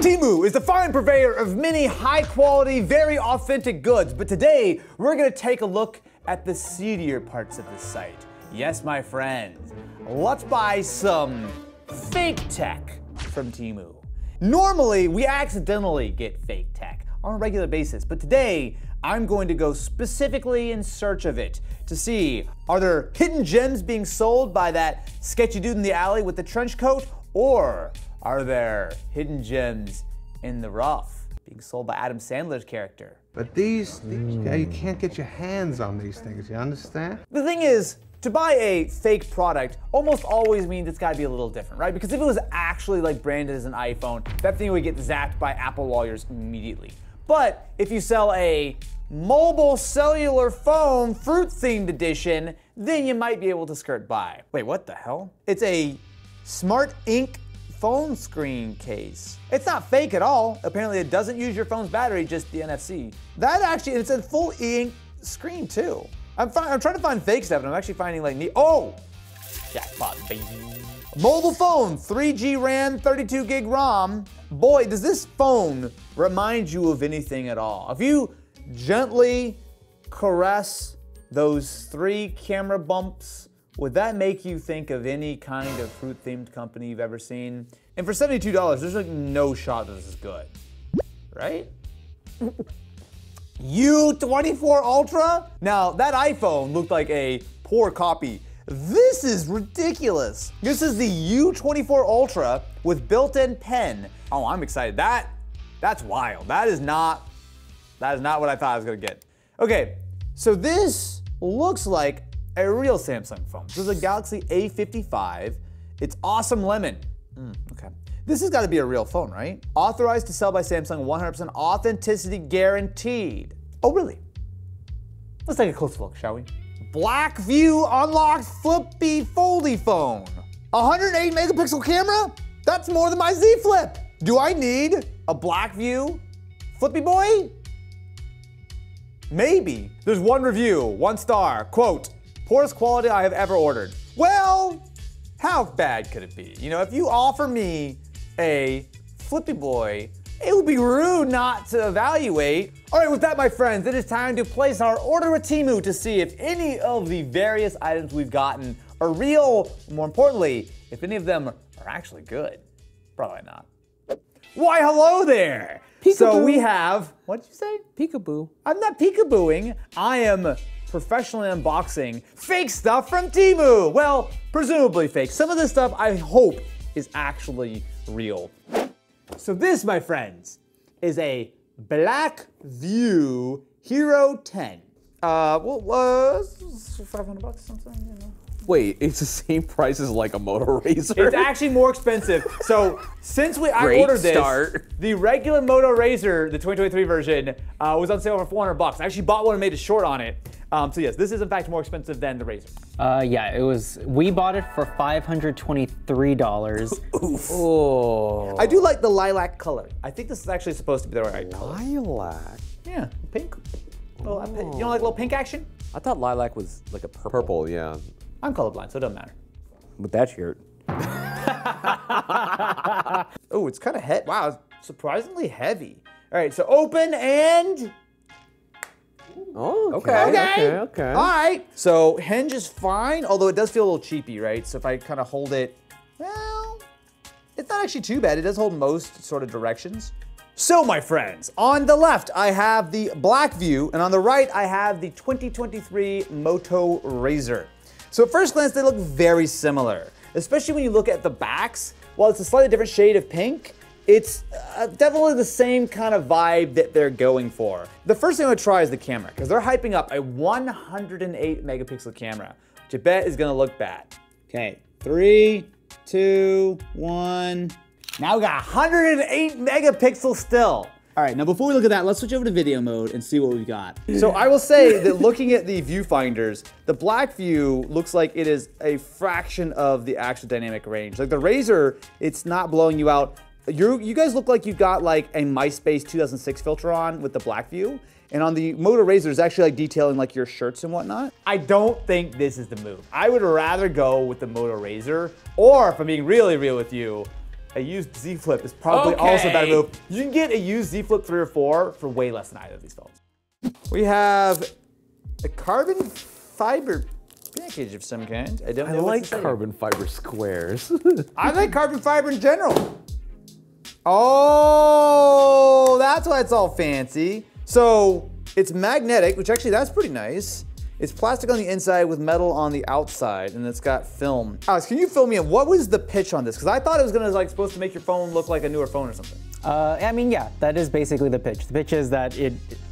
Temu is the fine purveyor of many high-quality, very authentic goods, but today we're gonna take a look at the seedier parts of the site. Yes, my friends, let's buy some fake tech from Temu. Normally, we accidentally get fake tech on a regular basis, but today I'm going to go specifically in search of it to see, are there hidden gems being sold by that sketchy dude in the alley with the trench coat, or are there hidden gems in the rough being sold by Adam Sandler's character? But these you can't get your hands on these things, you understand? The thing is, to buy a fake product almost always means it's gotta be a little different, right? Because if it was actually like branded as an iPhone, that thing would get zapped by Apple lawyers immediately. But if you sell a mobile cellular phone fruit-themed edition, then you might be able to skirt by. Wait, what the hell? It's a Smart Ink phone screen case. It's not fake at all. Apparently it doesn't use your phone's battery, just the NFC. That actually, it's a full e-ink screen too. I'm trying to find fake stuff and I'm actually finding like jackpot, baby. Mobile phone, 3G RAM, 32 gig ROM. Boy, does this phone remind you of anything at all. If you gently caress those 3 camera bumps, would that make you think of any kind of fruit-themed company you've ever seen? And for $72, there's like no shot that this is good, right? U24 Ultra? Now, that iPhone looked like a poor copy. This is ridiculous. This is the U24 Ultra with built-in pen. Oh, I'm excited. That's wild. That is not what I thought I was gonna get. Okay, so this looks like a real Samsung phone. This is a Galaxy A15. It's awesome lemon. Okay. This has got to be a real phone, right? Authorized to sell by Samsung, 100% authenticity guaranteed. Oh, really? Let's take a close look, shall we? Blackview unlocked flippy foldy phone. 108 megapixel camera? That's more than my Z Flip. Do I need a Blackview flippy boy? Maybe. There's one review, 1 star, quote, poorest quality I have ever ordered. Well, how bad could it be? You know, if you offer me a flippy boy, it would be rude not to evaluate. All right, with that, my friends, it is time to place our order with Temu to see if any of the various items we've gotten are real. More importantly, if any of them are actually good. Probably not. Why, hello there. Peekaboo. So we have, what did you say? Peekaboo. I'm not peekabooing. I am professionally unboxing fake stuff from Temu. Well, presumably fake. Some of this stuff I hope is actually real. So this, my friends, is a Blackview Hero 10. Well, 500 bucks, something, you know. Wait, it's the same price as like a Moto Razr? It's actually more expensive. So since I ordered this, the regular Moto Razr, the 2023 version, was on sale for 400 bucks. I actually bought one and made a short on it. So yes, this is in fact more expensive than the Razr. Yeah, it was, we bought it for $523. Oof. Oh. I do like the lilac color. I think this is actually supposed to be the right color. Lilac? Yeah, pink. Well, you know, like a little pink action? I thought lilac was like a purple. Purple, yeah. I'm colorblind, so it doesn't matter. With that shirt. Oh, it's kind of heavy. Wow, it's surprisingly heavy. All right, so open and... Oh, Okay. Okay. All right. So hinge is fine, although it does feel a little cheapy, right? So if I kind of hold it, well, it's not actually too bad. It does hold most sort of directions. So my friends, on the left, I have the Blackview, and on the right, I have the 2023 Moto Razr. So at first glance, they look very similar, especially when you look at the backs. While it's a slightly different shade of pink, it's definitely the same kind of vibe that they're going for. The first thing I'm gonna try is the camera, because they're hyping up a 108 megapixel camera, which I bet is gonna look bad. Okay, 3, 2, 1. Now we got 108 megapixels still. All right, now before we look at that, let's switch over to video mode and see what we've got. So I will say that looking at the viewfinders, the Blackview looks like it is a fraction of the actual dynamic range. Like the Razr, it's not blowing you out. You guys look like you've got like a MySpace 2006 filter on with the Blackview. And on the Moto Razr, it's actually like detailing like your shirts and whatnot. I don't think this is the move. I would rather go with the Moto Razr, or if I'm being really real with you, a used Z Flip is probably also a better move. You can get a used Z Flip 3 or 4 for way less than either of these phones. We have a carbon fiber package of some kind. I don't know. I like carbon fiber squares. I like carbon fiber in general. Oh, that's why it's all fancy. So it's magnetic, which actually that's pretty nice. It's plastic on the inside with metal on the outside, and it's got film. Alex, can you fill me in? What was the pitch on this? Because I thought it was gonna like supposed to make your phone look like a newer phone or something. I mean, yeah, that is basically the pitch. The pitch is that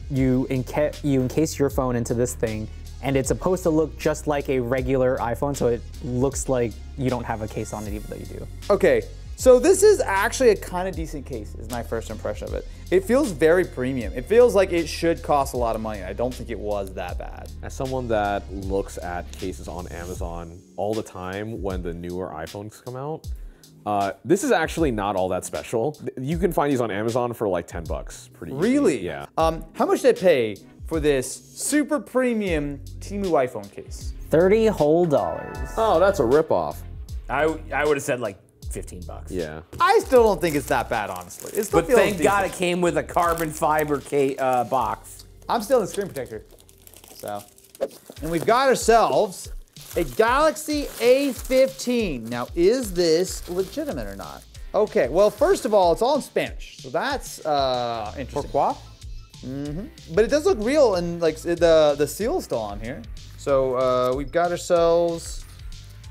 you encase your phone into this thing, and it's supposed to look just like a regular iPhone, so it looks like you don't have a case on it even though you do. Okay, so this is actually a kind of decent case, is my first impression of it. It feels very premium. It feels like it should cost a lot of money. I don't think it was that bad. As someone that looks at cases on Amazon all the time when the newer iPhones come out, this is actually not all that special. You can find these on Amazon for like 10 bucks, pretty easy. Really? Yeah. How much did I pay for this super premium Temu iPhone case? $30 whole. Oh, that's a ripoff. I would have said like 15 bucks. Yeah. I still don't think it's that bad, honestly. It still But feels thank God it decent. came with a carbon fiber box. I'm still in the screen protector. So, and we've got ourselves a Galaxy A15. Now, is this legitimate or not? Okay, well, first of all, it's all in Spanish, so that's interesting. Pourquoi? But it does look real, and like the seal's still on here. So we've got ourselves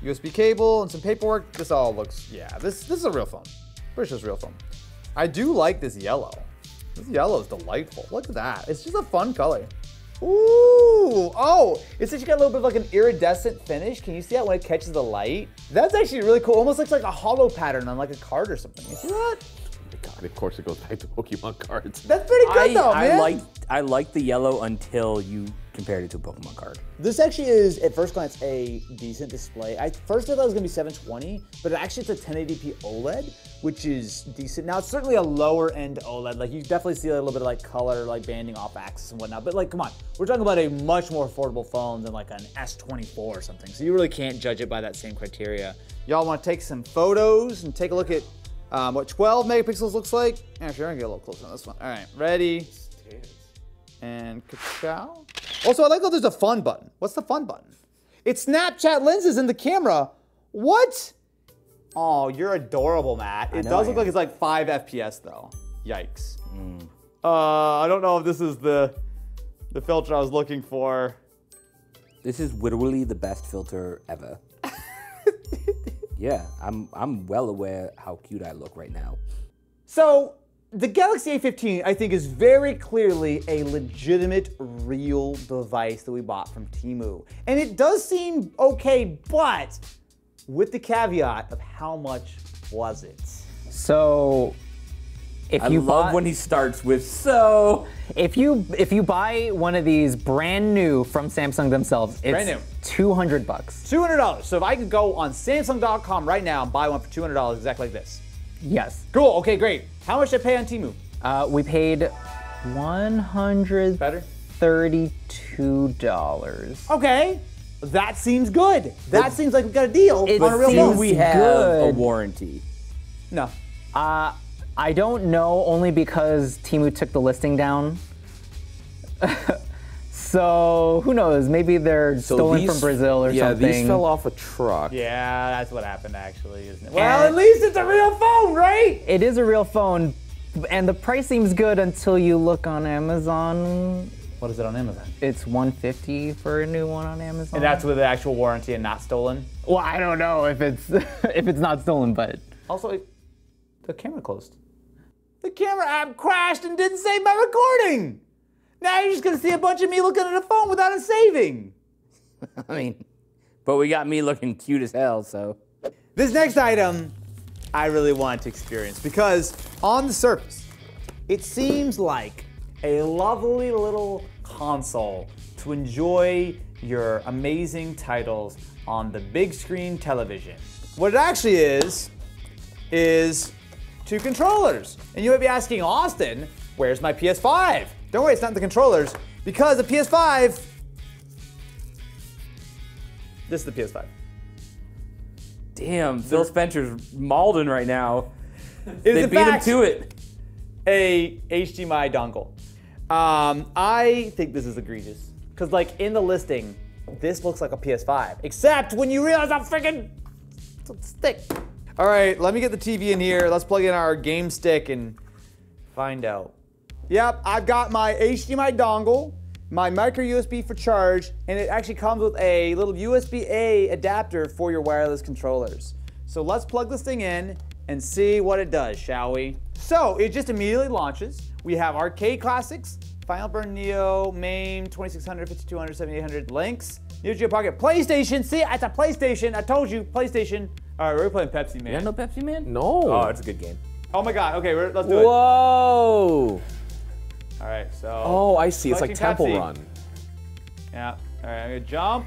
USB cable and some paperwork. This all looks, yeah, this is a real phone. Pretty sure it's a real phone. I do like this yellow. This yellow is delightful. Look at that. It's just a fun color. Ooh, oh, it's actually got a little bit of like an iridescent finish. Can you see that when it catches the light? That's actually really cool. Almost looks like a hollow pattern on like a card or something. You see that? God, of course it goes back to Pokemon cards. That's pretty good though, man. I liked the yellow until you compared it to a Pokemon card. This actually is, at first glance, a decent display. First I thought it was gonna be 720, but actually it's a 1080p OLED, which is decent. Now it's certainly a lower end OLED. Like you definitely see a little bit of like color, like banding off axis and whatnot. But like, come on, we're talking about a much more affordable phone than like an S24 or something. So you really can't judge it by that same criteria. Y'all wanna take some photos and take a look at what 12 megapixels looks like? Actually, we're gonna get a little closer on this one. All right, ready? And ka-chow. Also, I like how there's a fun button. What's the fun button? It's Snapchat lenses in the camera. What? Oh, you're adorable, Matt. It does look like it's like 5 FPS though. Yikes. I don't know if this is the filter I was looking for. This is literally the best filter ever. Yeah, I'm well aware how cute I look right now. So, the Galaxy A15, I think, is very clearly a legitimate, real device that we bought from Temu. And it does seem okay, but with the caveat of how much was it? So, I love when he starts with so. If you buy one of these brand new from Samsung themselves, it's Brand new. $200. $200. So if I could go on Samsung.com right now and buy one for $200 exactly like this. Yes. Cool, okay, great. How much did I pay on Temu? We paid $132. Better? Okay, that seems good. That seems like we got a deal It on a real seems phone. We have a good. warranty. No. I don't know, only because Temu took the listing down. So who knows? Maybe they're stolen from Brazil or something. Yeah, these fell off a truck. Yeah, that's what happened actually, isn't it? Well, at least it's a real phone, right? It is a real phone, and the price seems good until you look on Amazon. What is it on Amazon? It's $150 for a new one on Amazon. And that's with the actual warranty and not stolen? Well, I don't know if it's if it's not stolen, but Also, the camera closed. The camera app crashed and didn't save my recording. Now you're just gonna see a bunch of me looking at a phone without it saving. I mean, but we got me looking cute as hell, so. This next item, I really want to experience because on the surface, it seems like a lovely little console to enjoy your amazing titles on the big screen television. What it actually is two controllers. And you might be asking, Austin, where's my PS5? Don't worry, it's not the controllers, because the PS5, This is the PS5. Damn, Phil Spencer's Malden right now. They beat him to it. A HDMI dongle. I think this is egregious. Because like in the listing, this looks like a PS5. Except when you realize how freaking thick. All right, let me get the TV in here. Let's plug in our game stick and find out. Yep, I've got my HDMI dongle, my micro USB for charge, and it actually comes with a little USB-A adapter for your wireless controllers. So let's plug this thing in and see what it does, shall we? So it just immediately launches. We have arcade classics, Final Burn Neo, MAME, 2600, 5200, 7800, Lynx, Neo Geo Pocket, PlayStation. See, it's a PlayStation. I told you, PlayStation. All right, we're playing Pepsi Man. You don't know Pepsi Man? No. Oh, it's a good game. Oh my God. Okay, let's do it. Whoa. All right, so. Oh, I see. It's like Collecting Temple Pepsi. Run. Yeah. All right, I'm gonna jump.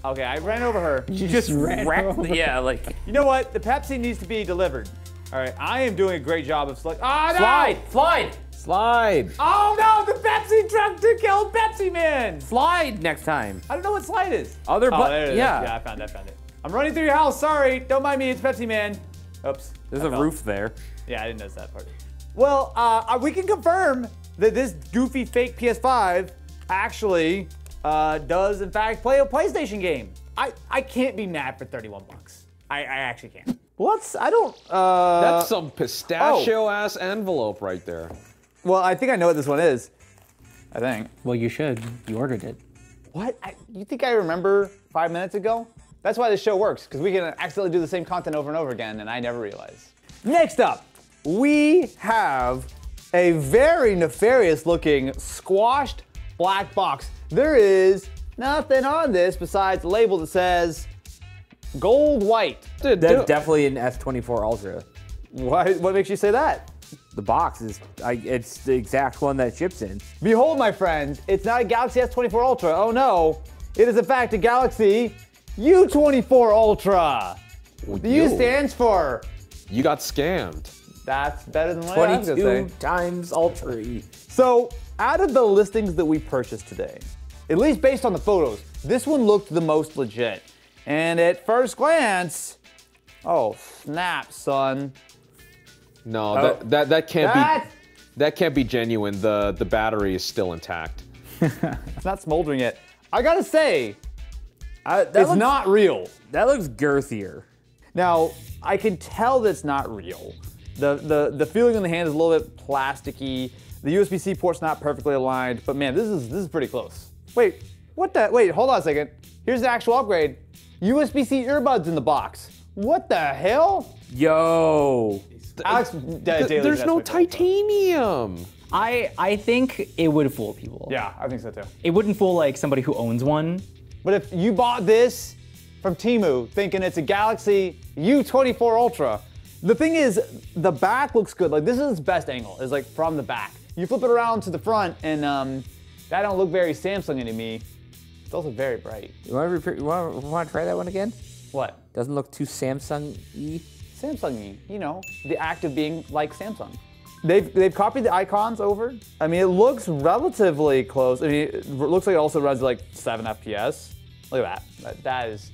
Okay, I ran over her. You just wrecked. Yeah, like. You know what? The Pepsi needs to be delivered. All right, I am doing a great job of select. Oh no! Slide. Slide. Oh no! The Pepsi truck to kill Pepsi Man. Slide next time. I don't know what slide is. Other Oh, there it is. yeah. Yeah, I found it. I'm running through your house. Sorry, don't mind me. It's Pepsi Man. Oops. There's I a fell. roof there. Yeah, I didn't notice that part. Well, we can confirm that this goofy fake PS5 actually does in fact play a PlayStation game. I can't be mad for 31 bucks. I actually can't. I don't. That's some pistachio-ass envelope right there. Well, I think I know what this one is. I think. Well, you should. You ordered it. What? You think I remember 5 minutes ago? That's why this show works, because we can accidentally do the same content over and over again, and I never realize. Next up, we have a very nefarious looking squashed black box. There is nothing on this besides a label that says gold white. Dude, That's definitely an S24 Ultra. What makes you say that? The box is, it's the exact one that ships in. Behold, my friend, it's not a Galaxy S24 Ultra. Oh no, it is in fact a Galaxy U24 Ultra. The U stands for. You got scammed. That's better than what I was gonna 22 say. times Ultra E. So, out of the listings that we purchased today, at least based on the photos, this one looked the most legit. And at first glance, oh snap, son. No, that can't be genuine. The battery is still intact. It's not smoldering yet. I gotta say, it's looks- not real. That looks girthier. Now, I can tell that's not real. The feeling in the hand is a little bit plasticky. The USB-C port's not perfectly aligned, but man, this is pretty close. Wait, wait, hold on a second. Here's the actual upgrade. USB-C earbuds in the box. What the hell? Yo. Alex, There's no titanium. I think it would fool people. Yeah, I think so too. It wouldn't fool like somebody who owns one. But if you bought this from Temu thinking it's a Galaxy U24 Ultra, the thing is, the back looks good. Like this is its best angle, is like from the back. You flip it around to the front and that don't look very Samsung to me. It's also very bright. You want to try that one again? What? Doesn't look too Samsung-y. Samsung-y, you know, the act of being like Samsung. They've copied the icons over. I mean, it looks relatively close. I mean, it looks like it also runs like 7 FPS. Look at that. That is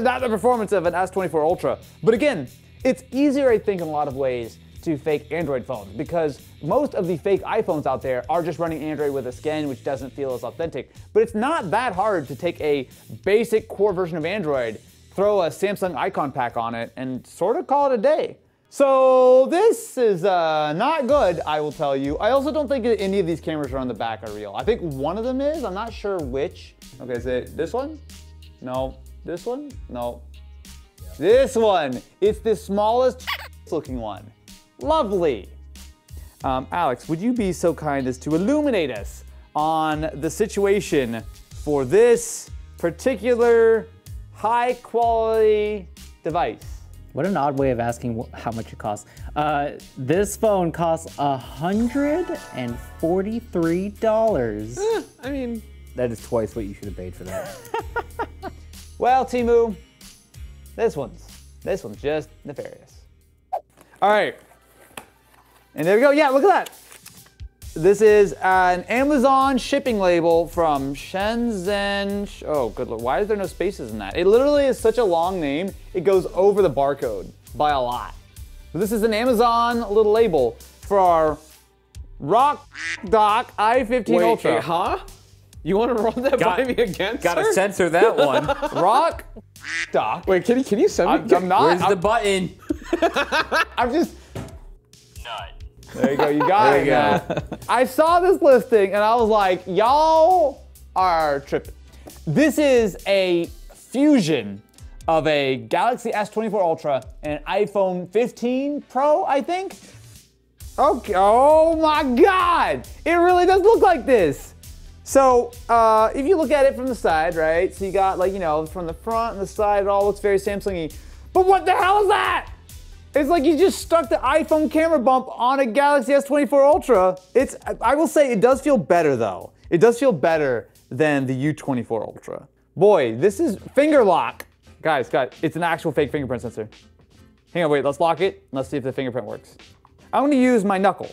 not the performance of an S24 Ultra. But again, it's easier, I think, in a lot of ways to fake Android phones because most of the fake iPhones out there are just running Android with a skin, which doesn't feel as authentic. But it's not that hard to take a basic core version of Android, throw a Samsung icon pack on it, and sort of call it a day. So this is not good, I will tell you. I also don't think that any of these cameras on the back are real. I think one of them is, I'm not sure which. Okay, is it this one? No. This one? No. This one. It's the smallest looking one. Lovely. Alex, would you be so kind as to illuminate us on the situation for this particular high quality device? What an odd way of asking how much it costs. This phone costs $143. I mean, That is twice what you should have paid for that. Well, Temu, this one's just nefarious. All right, and there we go. Yeah, look at that. This is an Amazon shipping label from Shenzhen. Oh, good lord, why is there no spaces in that? It literally is such a long name, it goes over the barcode by a lot. This is an Amazon little label for our Rock Dock i15 Ultra. Wait, huh? You want to run that by me again, Gotta sir? censor that one. Rock Dock. Wait, can you send me? I'm not. Where's the button? I'm just. Nut. There you go. You got it. There you go. I saw this listing and I was like, y'all are tripping. This is a fusion of a Galaxy S24 Ultra and an iPhone 15 Pro, I think. Okay. Oh my God! It really does look like this. So if you look at it from the side, right? So you got like, you know, from the front and the side, it all looks very Samsung-y. But what the hell is that? It's like you just stuck the iPhone camera bump on a Galaxy S24 Ultra. I will say it does feel better though. It does feel better than the U24 Ultra. Boy, this is finger lock. Guys, it's an actual fake fingerprint sensor. Hang on, wait, let's lock it. Let's see if the fingerprint works. I'm gonna use my knuckle.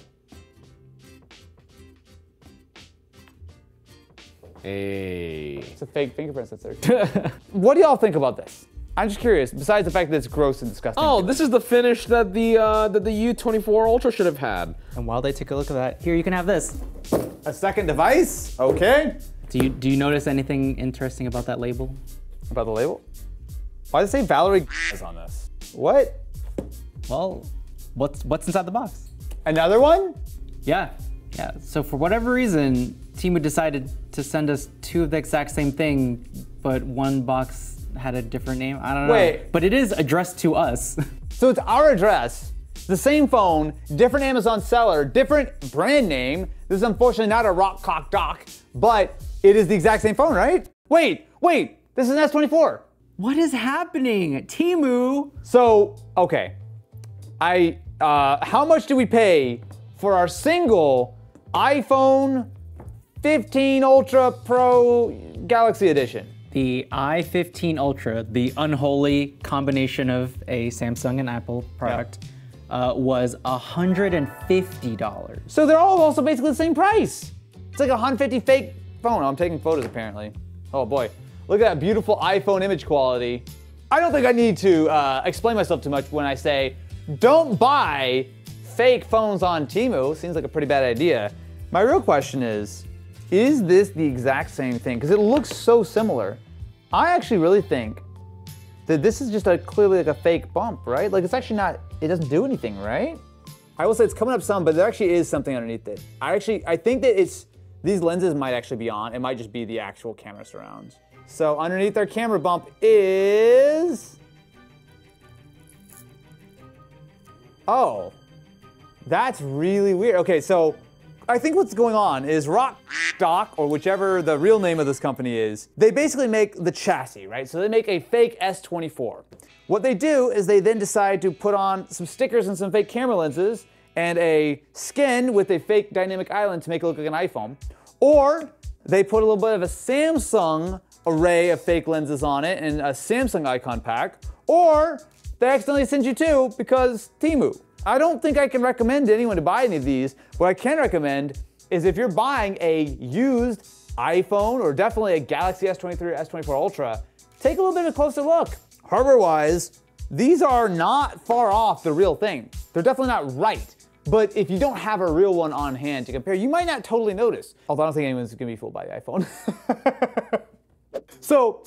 Hey. It's a fake fingerprint sensor. What do y'all think about this? I'm just curious, besides the fact that it's gross and disgusting. Oh, this is the finish that the U24 Ultra should have had. And while they take a look at that, here you can have this. A second device? Okay. Do you notice anything interesting about that label? About the label? Why does it say Valerie is on this? What? Well, what's inside the box? Another one? Yeah. So for whatever reason, Temu decided to send us two of the exact same thing, but one box had a different name. I don't know. Wait. But it is addressed to us. So it's our address, the same phone, different Amazon seller, different brand name. This is unfortunately not a Rock Cock Dock, but it is the exact same phone, right? Wait, this is an S24. What is happening? Temu! So, okay. How much do we pay for our single iPhone 15 Ultra Pro Galaxy Edition? The i15 Ultra, the unholy combination of a Samsung and Apple product, was $150. So they're all also basically the same price. It's like a 150 fake phone. I'm taking photos apparently. Oh boy, look at that beautiful iPhone image quality. I don't think I need to explain myself too much when I say, don't buy fake phones on Temu. Seems like a pretty bad idea. My real question is this the exact same thing? Because it looks so similar. I actually really think that this is just clearly like a fake bump, right? Like it's actually not, it doesn't do anything, right? I will say it's coming up some, but there actually is something underneath it. I think that these lenses might actually be on. It might just be the actual camera surround. So underneath our camera bump is, oh, that's really weird. Okay, so I think what's going on is Rock Dock, or whichever the real name of this company is, they basically make the chassis, right? So they make a fake S24. What they do is they then decide to put on some stickers and some fake camera lenses and a skin with a fake dynamic island to make it look like an iPhone. Or they put a little bit of a Samsung array of fake lenses on it and a Samsung icon pack. Or they accidentally send you two because Temu. I don't think I can recommend anyone to buy any of these. What I can recommend is if you're buying a used iPhone or definitely a Galaxy S23 or S24 Ultra, take a little bit of a closer look. Hardware-wise, these are not far off the real thing. They're definitely not right. But if you don't have a real one on hand to compare, you might not totally notice. Although I don't think anyone's gonna be fooled by the iPhone. So,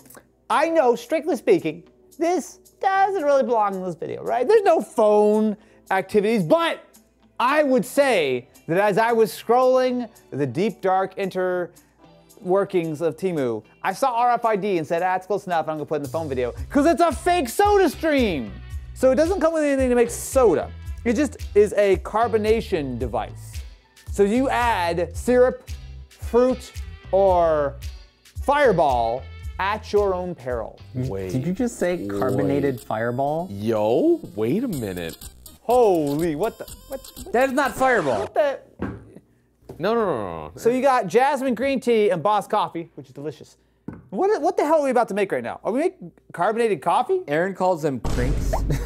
I know, strictly speaking, this doesn't really belong in this video, right? There's no phone activities, but I would say that as I was scrolling the deep, dark interworkings of Temu, I saw RFID and said, it's close enough, I'm gonna put it in the phone video, because it's a fake SodaStream. So it doesn't come with anything to make soda. It just is a carbonation device. So you add syrup, fruit, or fireball at your own peril. Wait. Did you just say carbonated fireball? Yo, wait a minute. Holy, what? That is not Fireball. What the? No. So you got jasmine green tea and Boss coffee, which is delicious. What the hell are we about to make right now? Are we making carbonated coffee? Aaron calls them crinks. Whoa.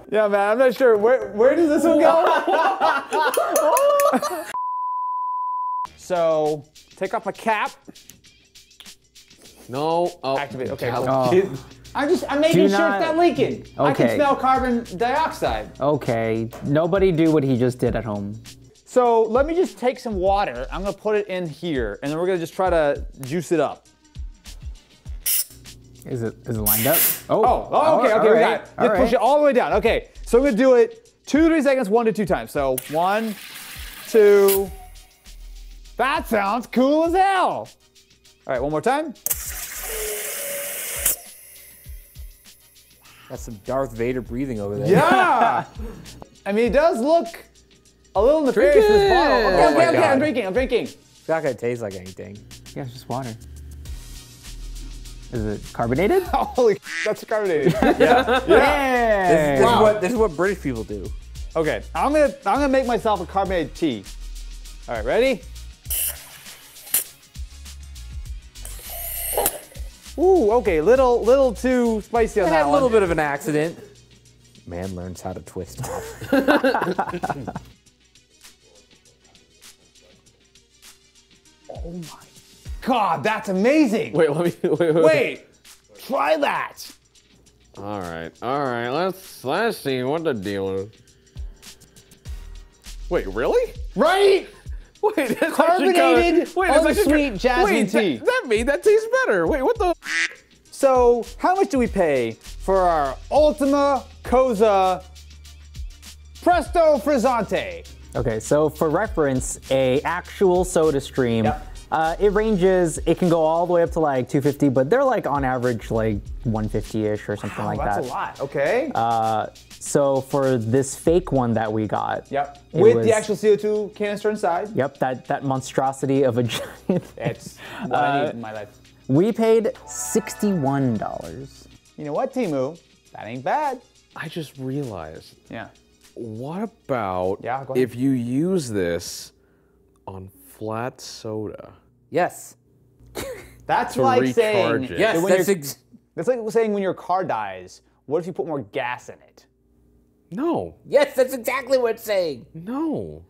Yeah, man, I'm not sure. Where does this one go? So, take off my cap. No. Oh. Activate, okay. Gal- Oh. I'm making sure not- it's not leaking. I can Okay. smell carbon dioxide. Okay, nobody do what he just did at home. So let me just take some water. I'm gonna put it in here, and then we're gonna just try to juice it up. Is it lined up? Oh, okay, we got it. Just push it all the way down. Okay, so I'm gonna do it 2 to 3 seconds, 1 to 2 times. So 1, 2. That sounds cool as hell. All right, one more time. That's some Darth Vader breathing over there. Yeah. I mean, it does look a little nefarious in this bottle. Oh my Okay, God. I'm drinking. It's not gonna taste like anything. Yeah, it's just water. Is it carbonated? Holy, that's carbonated. Yeah. This is what British people do. Okay, I'm gonna make myself a carbonated tea. All right, ready? Ooh, okay, little too spicy on I that had a one. little bit of an accident. Man learns how to twist off. Oh my God, that's amazing. Wait, let me. Wait, try that. All right. Let's see what the deal is. Wait, really? Right? Wait, that's actually Carbonated, kinda, that's actually unsweet jasmine wait, tea. That made that taste better. Wait, what the? So, how much do we pay for our Ultima Cosa Presto Frizzante? Okay, so for reference, a actual SodaStream, Yep. it can go all the way up to like 250, but they're like on average like 150-ish or something like That's that. a lot. Okay. So for this fake one that we got, Yep. it With was- the actual CO2 canister inside. Yep, that monstrosity of a giant. It's what I need in my life. We paid $61. You know what, Temu? That ain't bad. I just realized. Yeah. What about Yeah, go ahead. if you use this on flat soda? Yes. That's To like recharge saying it. Yes, when that's you're- that's like saying when your car dies, what if you put more gas in it? No, yes, that's exactly what it's saying. no.